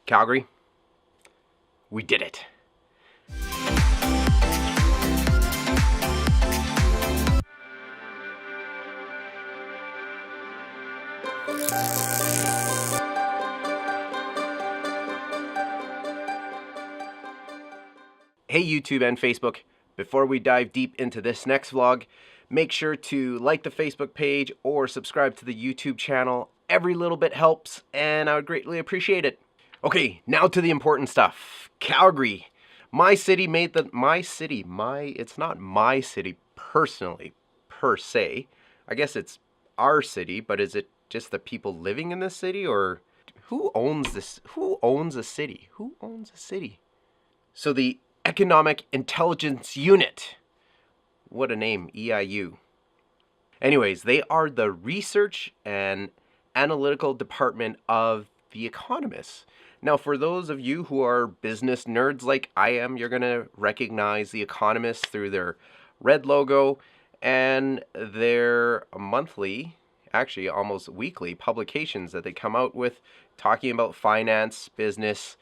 Calgary, we did it. Hey YouTube and Facebook, before we dive deep into this next vlog, make sure to like the Facebook page or subscribe to the YouTube channel. Every little bit helps and I would greatly appreciate it. Okay, now to the important stuff. Calgary. My city made the, it's not my city personally, per se. I guess it's our city, but is it just the people living in this city, or who owns this? Who owns a city? Who owns a city? So the Economic Intelligence Unit. What a name, EIU. Anyways, they are the research and analytical department of The Economist. Now, for those of you who are business nerds like I am, you're going to recognize The Economist through their red logo and their monthly, actually almost weekly publications that they come out with talking about finance, business,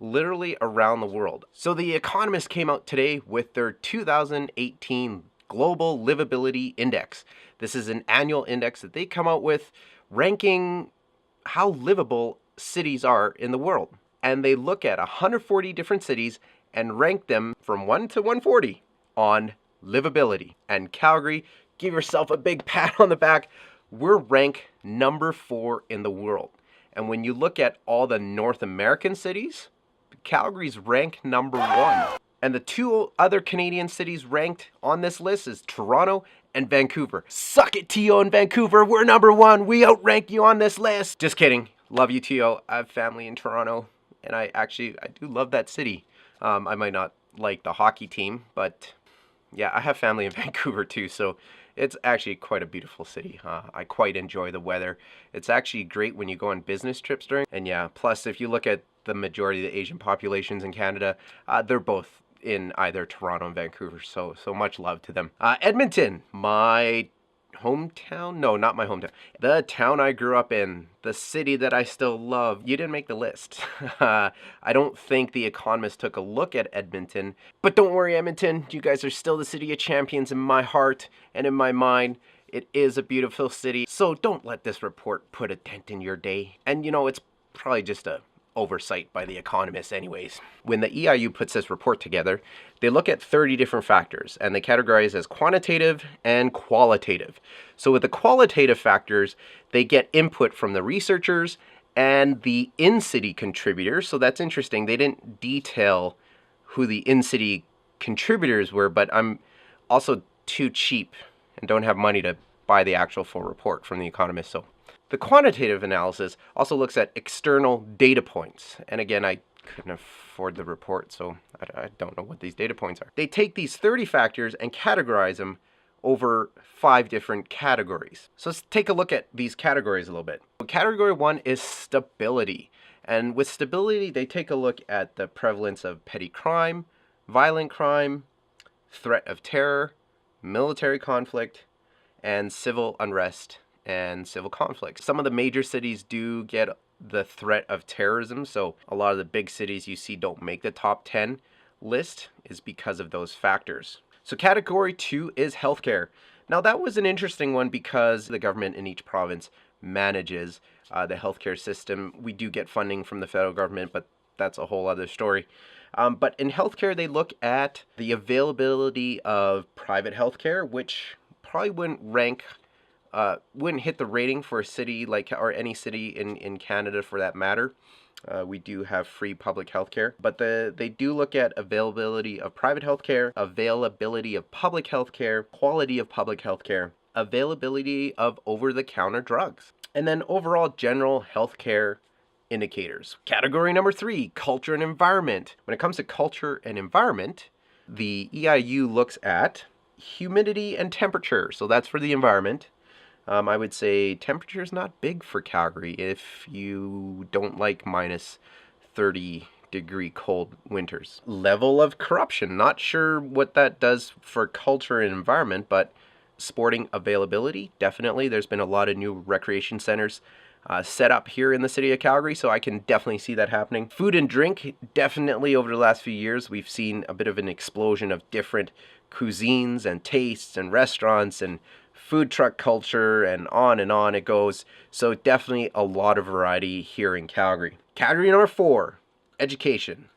literally around the world. So The Economist came out today with their 2018 Global Liveability Index. This is an annual index that they come out with ranking how livable cities are in the world. And they look at 140 different cities and rank them from 1 to 140 on livability. And Calgary, give yourself a big pat on the back. We're ranked number 4 in the world. And when you look at all the North American cities, Calgary's ranked number 1. And the 2 other Canadian cities ranked on this list is Toronto and Vancouver. Suck it, TO and Vancouver. We're number 1. We outrank you on this list. Just kidding. Love you, TO. I have family in Toronto, and I do love that city. I might not like the hockey team, but yeah, I have family in Vancouver too, so it's actually quite a beautiful city. I quite enjoy the weather. It's actually great when you go on business trips during, and yeah, plus if you look at the majority of the Asian populations in Canada, they're both in either Toronto and Vancouver, so much love to them. Edmonton, my hometown? No, not my hometown. The town I grew up in, the city that I still love. You didn't make the list. I don't think The Economist took a look at Edmonton, but don't worry, Edmonton, you guys are still the city of champions in my heart and in my mind. It is a beautiful city, so don't let this report put a dent in your day. And you know, it's probably just a oversight by The Economist anyways. When the EIU puts this report together, they look at 30 different factors and they categorize as quantitative and qualitative. So with the qualitative factors, they get input from the researchers and the in-city contributors. So that's interesting. They didn't detail who the in-city contributors were, but I'm also too cheap and don't have money to buy the actual full report from The Economist. So the quantitative analysis also looks at external data points. And again, I couldn't afford the report, so I don't know what these data points are. They take these 30 factors and categorize them over 5 different categories. So let's take a look at these categories a little bit. Category 1 is stability. And with stability, they take a look at the prevalence of petty crime, violent crime, threat of terror, military conflict, and civil unrest and civil conflict. Some of the major cities do get the threat of terrorism, so a lot of the big cities you see don't make the top 10 list is because of those factors. So category 2 is healthcare. Now that was an interesting one because the government in each province manages the healthcare system. We do get funding from the federal government, but that's a whole other story. But in healthcare, they look at the availability of private healthcare, which probably wouldn't hit the rating for a city like, or any city in Canada for that matter. We do have free public healthcare, but they do look at availability of private healthcare, availability of public healthcare, quality of public healthcare, availability of over-the-counter drugs, and then overall general healthcare indicators. Category number 3, culture and environment. When it comes to culture and environment, the EIU looks at humidity and temperature. So that's for the environment. I would say temperature is not big for Calgary if you don't like minus 30-degree cold winters. Level of corruption. Not sure what that does for culture and environment, but sporting availability, definitely. There's been a lot of new recreation centers set up here in the city of Calgary, so I can definitely see that happening. Food and drink, definitely over the last few years, we've seen a bit of an explosion of different cuisines and tastes and restaurants and food truck culture, and on it goes. So definitely a lot of variety here in Calgary. Category number 4, education.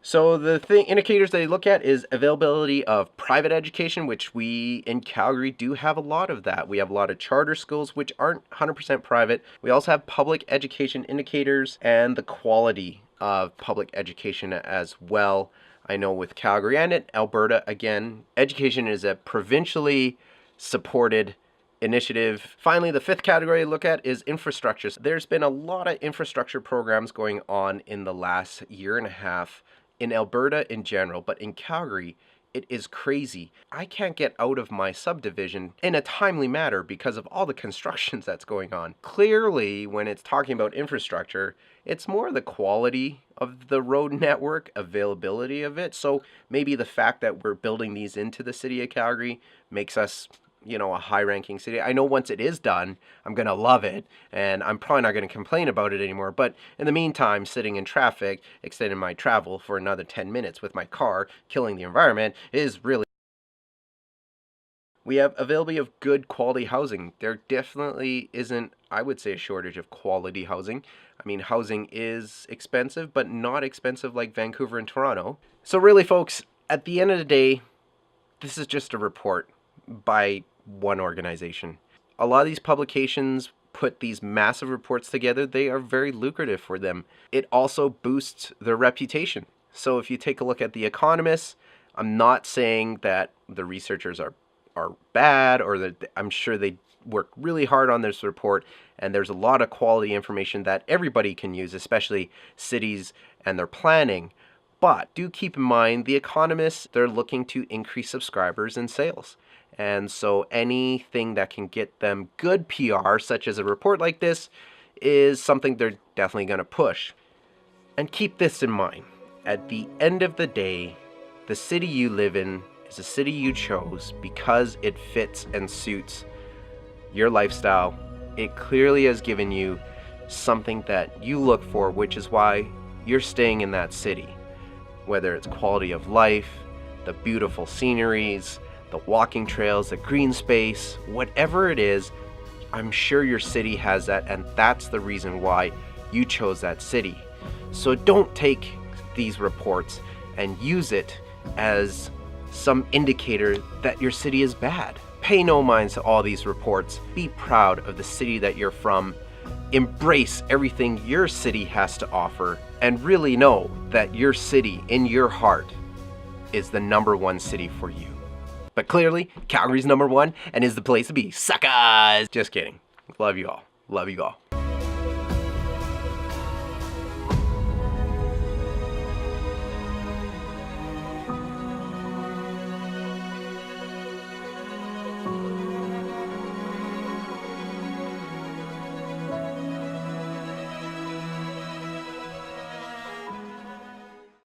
So the indicators they look at is availability of private education, which we in Calgary do have a lot of that. We have a lot of charter schools which aren't 100% private. We also have public education indicators and the quality of public education as well. I know with Calgary and in Alberta, again, education is a provincially supported initiative. Finally, the 5th category I look at is infrastructure. There's been a lot of infrastructure programs going on in the last year and a half in Alberta in general, but in Calgary, it is crazy. I can't get out of my subdivision in a timely manner because of all the constructions that's going on. Clearly, when it's talking about infrastructure, it's more the quality of the road network, availability of it. So maybe the fact that we're building these into the city of Calgary makes us, you know, a high-ranking city. I know once it is done, I'm going to love it, and I'm probably not going to complain about it anymore. But in the meantime, sitting in traffic, extending my travel for another 10 minutes with my car, killing the environment, is really... We have availability of good quality housing. There definitely isn't, I would say, a shortage of quality housing. I mean, housing is expensive, but not expensive like Vancouver and Toronto. So really, folks, at the end of the day, this is just a report by one organization. A lot of these publications put these massive reports together. They are very lucrative for them. It also boosts their reputation. So if you take a look at The Economist, I'm not saying that the researchers are bad, or that I'm sure they work really hard on this report, and there's a lot of quality information that everybody can use, especially cities and their planning. But do keep in mind, The Economist, they're looking to increase subscribers and sales. And so anything that can get them good PR, such as a report like this, is something they're definitely going to push. And keep this in mind. At the end of the day, the city you live in is a city you chose because it fits and suits your lifestyle. It clearly has given you something that you look for, which is why you're staying in that city. Whether it's quality of life, the beautiful sceneries, the walking trails, the green space, whatever it is, I'm sure your city has that, and that's the reason why you chose that city. So don't take these reports and use it as some indicator that your city is bad. Pay no mind to all these reports. Be proud of the city that you're from. Embrace everything your city has to offer, and really know that your city in your heart is the #1 city for you. But clearly, Calgary's #1 and is the place to be. Suckers! Just kidding. Love you all. Love you all.